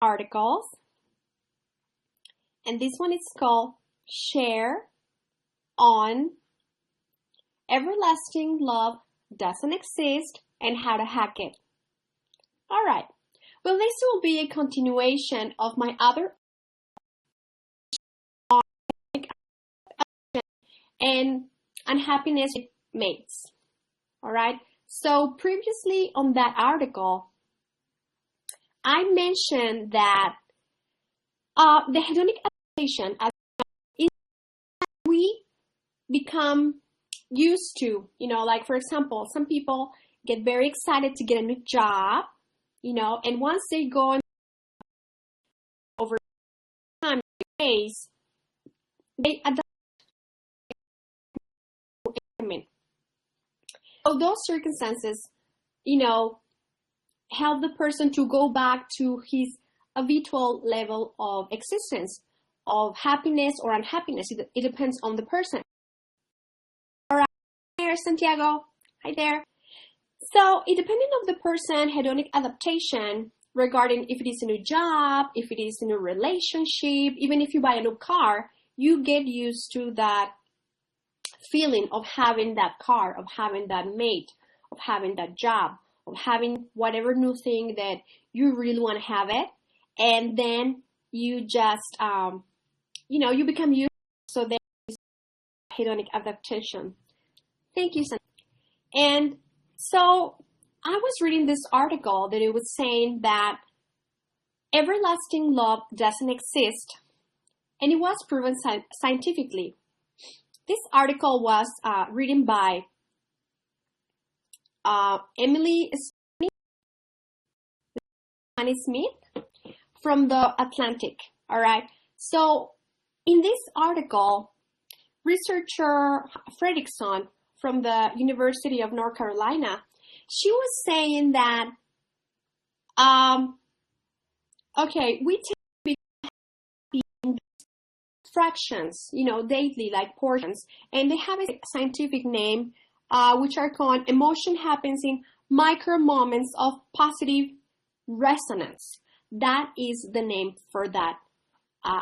articles, and this one is called Share on Everlasting Love Doesn't Exist and How to Hack It. All right. Well, this will be a continuation of my other and unhappiness with mates. All right. So previously on that article, I mentioned that the hedonic adaptation, as we become used to, like for example, some people get very excited to get a new job, and once they go on over time, days, they adapt. So those circumstances, help the person to go back to his habitual level of existence, of happiness or unhappiness. It depends on the person. All right, here, Santiago. Hi there. So it depending on the person, hedonic adaptation regarding if it is a new job, if it is a new relationship, even if you buy a new car, you get used to that feeling of having that car, of having that mate, of having that job, of having whatever new thing that you really want to have it. And then you just, you become used. So there is hedonic adaptation. Thank you, Santiago. And so I was reading this article that it was saying that everlasting love doesn't exist, and it was proven scientifically. This article was written by Emily Smith from the Atlantic. All right. So in this article, researcher Fredrickson from the University of North Carolina, she was saying that, we tend to be happy in fractions, daily, like portions, and they have a scientific name, which are called emotion happens in micro moments of positive resonance. That is the name for that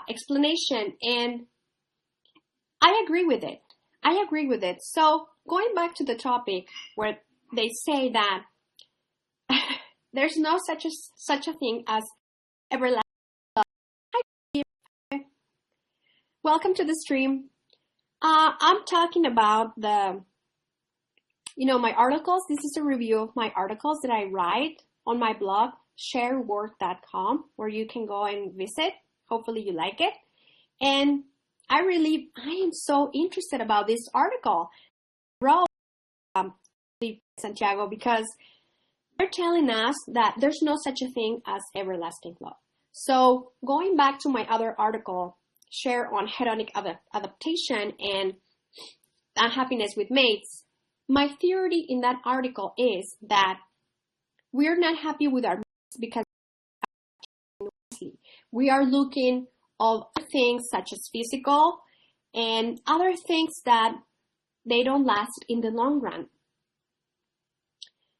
explanation, and I agree with it. So going back to the topic where they say that there's no such a thing as everlasting love. Hi. Welcome to the stream. I'm talking about my articles. This is a review of my articles that I write on my blog, sherwork.com, where you can go and visit. Hopefully you like it. And I am so interested about this article. I wrote Santiago because they're telling us that there's no such a thing as everlasting love. So going back to my other article, Share on hedonic adaptation and unhappiness with mates, my theory in that article is that we're not happy with our mates because we are looking of things such as physical and other things that they don't last in the long run.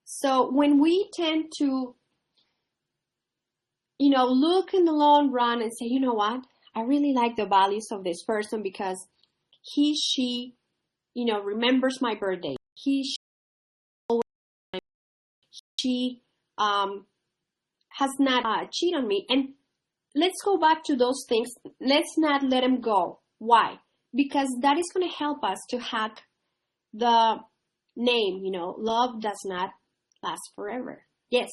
So when we tend to, look in the long run and say, you know what, I really like the values of this person because she, remembers my birthday. She has not cheated on me. And let's go back to those things. Let's not let them go. Why? Because that is going to help us to hack the name, love does not last forever. Yes,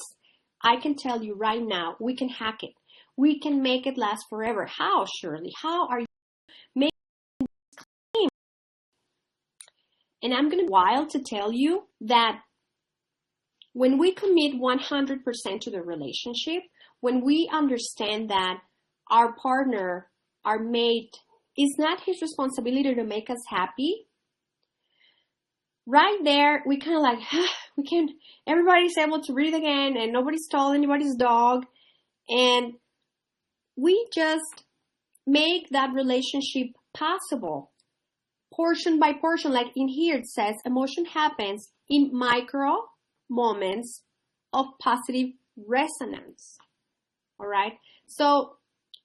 I can tell you right now, we can hack it. We can make it last forever. How, Shirley? How are you making this claim? And I'm going to be wild to tell you that when we commit 100% to the relationship, when we understand that our partner, our mate, is not his responsibility to make us happy, right there, we kind of like, everybody's able to breathe again and nobody stole anybody's dog. And we just make that relationship possible, portion by portion. Like in here, it says emotion happens in micro moments of positive resonance. All right. So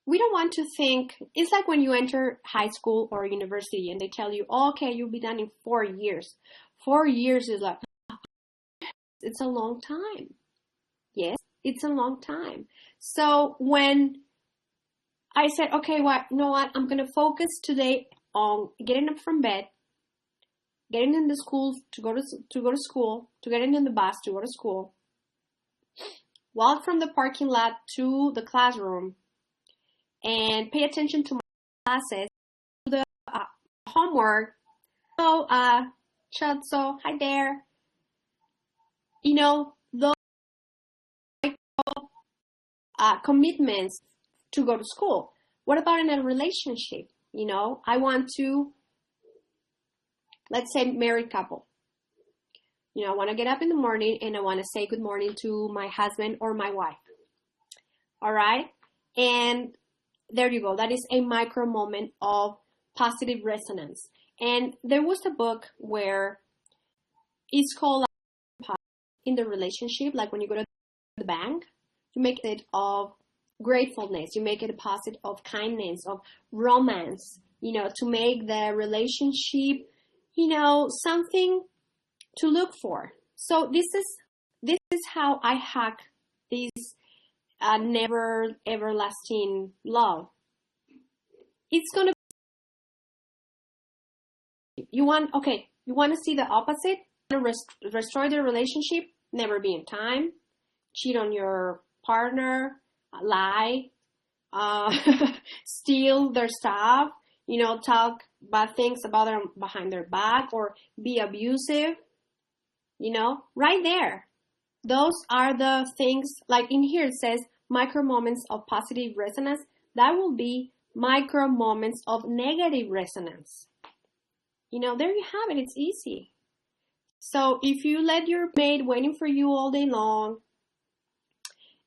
we don't want to think, it's like when you enter high school or university and they tell you, oh, okay, you'll be done in 4 years. 4 years is like, it's a long time. Yes, it's a long time. So when I said, okay, well, you know what? I'm going to focus today on getting up from bed, getting in the school to go to school, to getting in the bus to go to school, walk from the parking lot to the classroom, and pay attention to my classes, to the homework. So, Chatso, hi there. You know, those commitments to go to school. What about in a relationship? You know, I want to, let's say, married couple. You know, I want to get up in the morning and I want to say good morning to my husband or my wife. All right? And there you go. That is a micro moment of positive resonance. And there was a book where it's called in the relationship, like when you go to the bank, you make it of gratefulness, you make it a deposit of kindness, of romance, you know, to make the relationship, you know, something to look for. So this is how I hack this never everlasting love. It's gonna be, you want to see the opposite, you want to destroy the relationship, never be in time, cheat on your partner, lie, steal their stuff, you know, talk bad things about them behind their back, or be abusive, you know, right there. Those are the things, like in here it says micro moments of positive resonance. That will be micro moments of negative resonance. You know, there you have it. It's easy. So if you let your mate waiting for you all day long,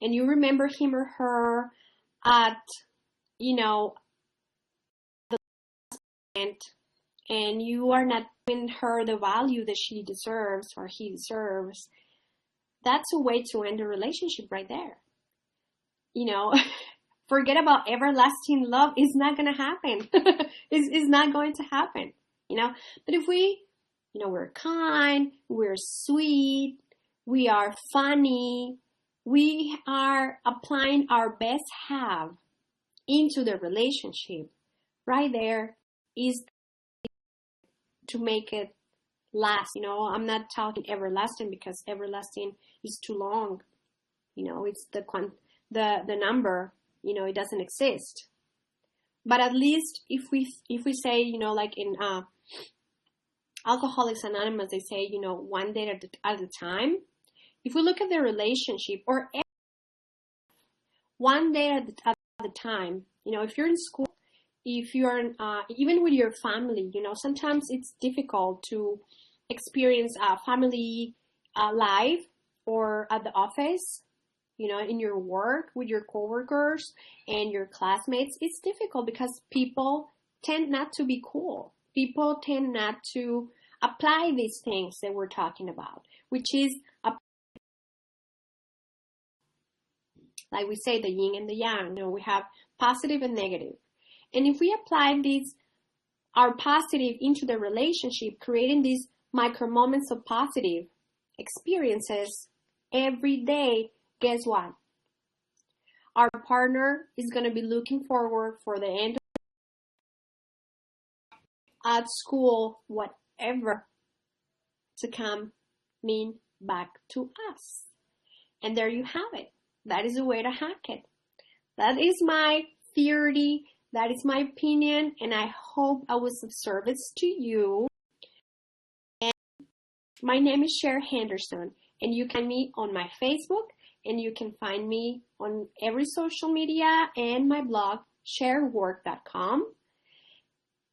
and you remember him or her at, you know, the end, and you are not giving her the value that she deserves or he deserves, that's a way to end a relationship right there. You know, forget about everlasting love. It's not going to happen. It's not going to happen, you know. But if we, you know, we're kind, we're sweet, we are funny, we are applying our best have into the relationship, right there is to make it last. You know, I'm not talking everlasting because everlasting is too long. You know, it's the number, you know, it doesn't exist. But at least if we say, you know, like in Alcoholics Anonymous, they say, you know, one day at a time. If we look at the relationship, or one day at the time, you know, if you're in school, if you're even with your family, you know, sometimes it's difficult to experience family life, or at the office, you know, in your work with your coworkers and your classmates. It's difficult because people tend not to be cool. People tend not to apply these things that we're talking about, which is like we say, the yin and the yang. You know, we have positive and negative. And if we apply these, our positive into the relationship, creating these micro moments of positive experiences every day, guess what? Our partner is going to be looking forward for the end at school, whatever, to come back to us. And there you have it. That is a way to hack it. That is my theory. That is my opinion. And I hope I was of service to you. And my name is Sher Henderson. And you can find me on my Facebook. And you can find me on every social media and my blog, sherwork.com.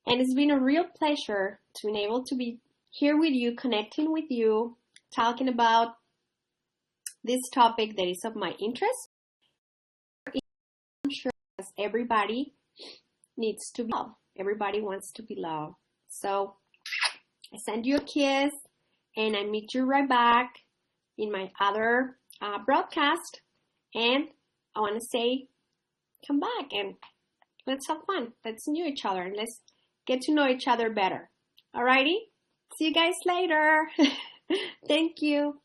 And it's been a real pleasure to be able to be here with you, connecting with you, talking about this topic that is of my interest. I'm sure everybody needs to be loved. Everybody wants to be loved. So I send you a kiss and I meet you right back in my other broadcast. And I want to say come back and let's have fun. Let's know each other and let's get to know each other better. Alrighty? See you guys later. Thank you.